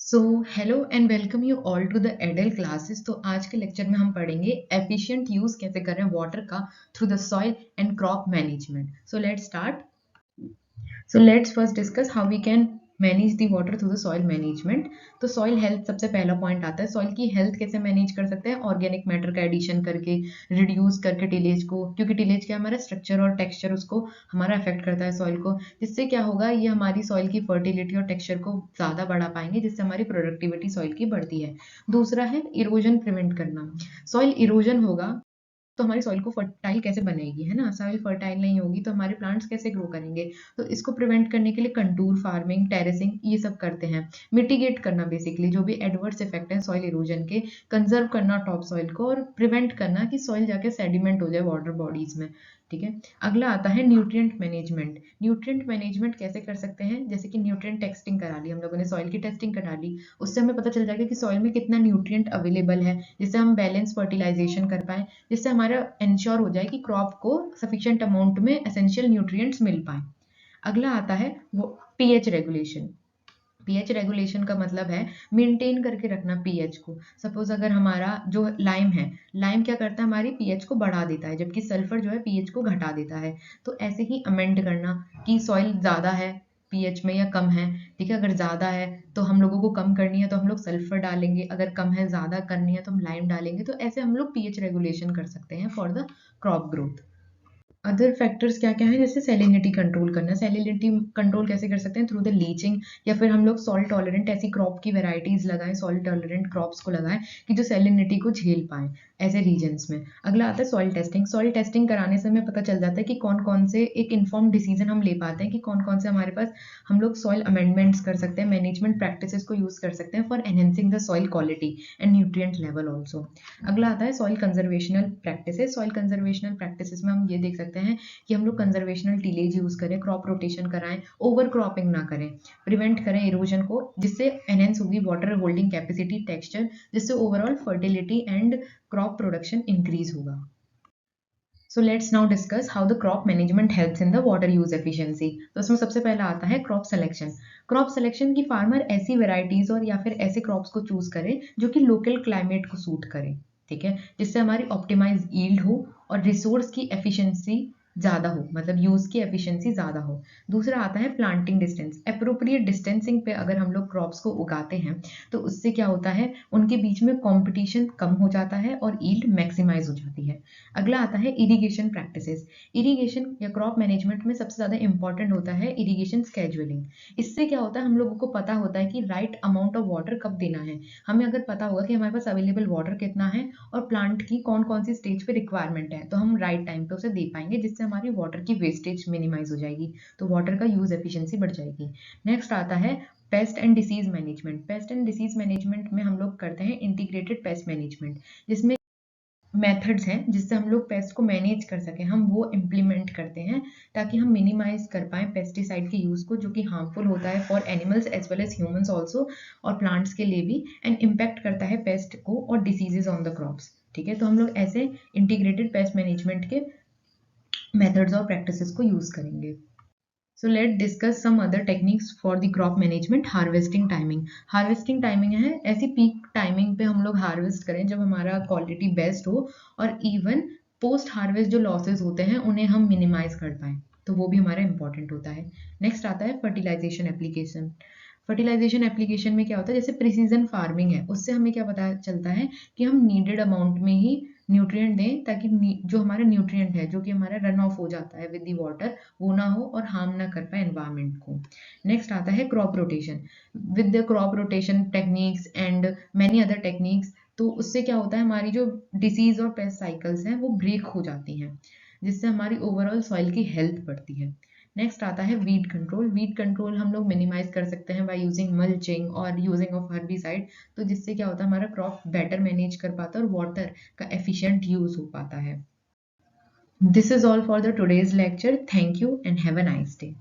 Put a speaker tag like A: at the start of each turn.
A: So hello and welcome you all to the एडल classes. तो आज के लेक्चर में हम पढ़ेंगे एफिशिएंट यूज कैसे करें वाटर का through the soil and crop management. So let's start. So let's first discuss how we can manage the water through the soil management. तो soil health सबसे पहला पॉइंट आता है। soil की health कैसे मैनेज कर सकते हैं? ऑर्गेनिक मैटर का एडिशन करके, रिड्यूस करके टिलेज को, क्योंकि टिलेज क्या हमारा स्ट्रक्चर और टेक्सचर उसको हमारा अफेक्ट करता है सॉइल को, जिससे क्या होगा, ये हमारी सॉइल की फर्टिलिटी और टेक्सचर को ज़्यादा बढ़ा पाएंगे, जिससे हमारी प्रोडक्टिविटी सॉइल की बढ़ती है। दूसरा है इरोजन प्रिवेंट करना। सॉइल इरोजन होगा तो हमारी सॉइल को फर्टाइल कैसे बनेगी, है ना। सॉइल फर्टाइल नहीं होगी तो हमारे प्लांट्स कैसे ग्रो करेंगे। तो इसको प्रिवेंट करने के लिए कंटूर फार्मिंग, टेरेसिंग, ये सब करते हैं। मिटिगेट करना बेसिकली जो भी एडवर्स इफेक्ट है सॉइल इरोजन के, कंजर्व करना टॉप सॉइल को, और प्रिवेंट करना कि सॉइल जाके सेडिमेंट हो जाए वाटर बॉडीज में। ठीक है। अगला आता है न्यूट्रिएंट मैनेजमेंट। न्यूट्रिएंट मैनेजमेंट कैसे कर सकते हैं? जैसे कि न्यूट्रिएंट टेस्टिंग करा ली, हम लोगों ने सॉइल की टेस्टिंग करा ली, उससे हमें पता चल जाएगा कि सॉइल में कितना न्यूट्रिएंट अवेलेबल है, जिससे हम बैलेंस फर्टिलाइजेशन कर पाए, जिससे हमारा इंश्योर हो जाए कि क्रॉप को सफिशिएंट अमाउंट में एसेंशियल न्यूट्रिएंट्स मिल पाए। अगला आता है वो पीएच रेगुलेशन। पीएच रेगुलेशन का मतलब है मेंटेन करके रखना पीएच को। सपोज अगर हमारा जो लाइम है, लाइम क्या करता है, हमारी पीएच को बढ़ा देता है, जबकि सल्फर जो है पीएच को घटा देता है। तो ऐसे ही अमेंड करना कि सॉइल ज़्यादा है पीएच में या कम है। ठीक है, अगर ज़्यादा है तो हम लोगों को कम करनी है तो हम लोग सल्फर डालेंगे, अगर कम है ज़्यादा करनी है तो हम लाइम डालेंगे। तो ऐसे हम लोग पीएच रेगुलेशन कर सकते हैं for the crop growth. Other factors क्या क्या है? जैसे सैलिनिटी कंट्रोल करना। सैलिनिटी कंट्रोल कैसे कर सकते हैं? थ्रू द लीचिंग, या फिर हम लोग सॉल्ट टॉलरेंट ऐसी क्रॉप की वेराइटीज लगाएं, सॉल्ट टॉलरेंट क्रॉप्स को लगाएं कि जो सैलिनिटी को झेल पाएं ऐसे रीजन्स में। अगला आता है सॉइल टेस्टिंग। सॉइल टेस्टिंग कराने से हमें पता चल जाता है कि कौन कौन से, एक इन्फॉर्म डिसीजन हम ले पाते हैं कि कौन कौन से हमारे पास हम लोग सॉइल अमेंडमेंट्स कर सकते हैं, मैनेजमेंट प्रैक्टिसेस को यूज कर सकते हैं for enhancing the soil quality and nutrient level also. अगला आता है soil conservational practices. Soil conservational practices में हम ये देख सकते हैं कि हम लोग कंजर्वेशनल टीलेज यूज करें, क्रॉप रोटेशन कराएं, ओवर क्रॉपिंग ना करें, प्रिवेंट करें इरोजन को, जिससे एनहेंस होगी वाटर होल्डिंग कैपेसिटी, टेक्सचर, जिससे overall fertility and crop production increase होगा। So let's now discuss how the crop management helps in the water use efficiency. तो उसमें सबसे पहला आता है क्रॉप सिलेक्शन। क्रॉप सिलेक्शन की फार्मर ऐसी वेराइटीज और या फिर ऐसे क्रॉप्स को चूज करे जो कि लोकल क्लाइमेट को सूट करे। ठीक है, जिससे हमारी ऑप्टिमाइज यील्ड हो और रिसोर्स की एफिशिएंसी ज़्यादा हो, मतलब यूज की एफिशिएंसी ज़्यादा हो। दूसरा आता है प्लांटिंग डिस्टेंस। अप्रोप्रिएट डिस्टेंसिंग पे अगर हम लोग क्रॉप्स को उगाते हैं तो उससे क्या होता है, उनके बीच में कंपटीशन कम हो जाता है और यील्ड मैक्सिमाइज हो जाती है। अगला आता है इरिगेशन प्रैक्टिसेस। इरिगेशन या क्रॉप मैनेजमेंट में सबसे ज़्यादा इंपॉर्टेंट होता है इरिगेशन स्केड्यूलिंग। इससे क्या होता है, हम लोगों को पता होता है कि राइट अमाउंट ऑफ वाटर कब देना है। हमें अगर पता होगा कि हमारे पास अवेलेबल वाटर कितना है और प्लांट की कौन कौन सी स्टेज पे रिक्वायरमेंट है, तो हम राइट टाइम पे उसे दे पाएंगे, जिससे हमारी वाटर की वेस्टेज मिनिमाइज हो जाएगी, तो वाटर का यूज एफिशिएंसी बढ़ जाएगी। नेक्स्ट आता है paste and disease management. Paste and disease management में हम लोग करते हैं इंटीग्रेटेड पेस्ट मैनेजमेंट, जिसमें मेथड्स हैं जिससे हम लोग पेस्ट को मैनेज कर सकें, हम वो इम्प्लीमेंट करते हैं ताकि हम मिनिमाइज कर पाएँ पेस्टिसाइड के यूज़ को, जो कि हार्मफुल होता है for animals as well as humans also, और प्लांट्स के लिए भी, एंड इम्पैक्ट करता है पेस्ट को और डिसीजेज ऑन द क्रॉप्स। ठीक है, तो हम लोग ऐसे इंटीग्रेटेड पेस्ट मैनेजमेंट के मेथड्स और प्रैक्टिसेस को यूज़ करेंगे। So let's discuss some other techniques for the crop management. Harvesting timing. Harvesting timing है ऐसी peak timing पे हम लोग harvest करें जब हमारा quality best हो, और even post harvest जो losses होते हैं उन्हें हम minimize कर पाएँ, तो वो भी हमारा important होता है। Next आता है fertilization application. फर्टिलाइजेशन एप्लीकेशन में क्या होता है, जैसे प्रिसीजन फार्मिंग है, उससे हमें क्या पता चलता है कि हम नीडेड अमाउंट में ही न्यूट्रिएंट दें, ताकि जो हमारा न्यूट्रिएंट है जो कि हमारा रन ऑफ हो जाता है विद द वाटर, वो ना हो और हार्म ना कर पाए एनवायरनमेंट को। नेक्स्ट आता है crop rotation. With the crop rotation techniques and many other techniques, तो उससे क्या होता है, हमारी जो डिसीज और पेस्ट साइकिल्स हैं वो ब्रेक हो जाती हैं, जिससे हमारी ओवरऑल सॉइल की हेल्थ बढ़ती है। नेक्स्ट आता है वीड कंट्रोल। वीड कंट्रोल हम लोग मिनिमाइज कर सकते हैं बाय यूजिंग मल्चिंग और यूजिंग ऑफ हर्बिसाइड, तो जिससे क्या होता है, हमारा क्रॉप बेटर मैनेज कर पाता है और वाटर का एफिशिएंट यूज हो पाता है। This is all for the today's lecture. Thank you and have a nice day.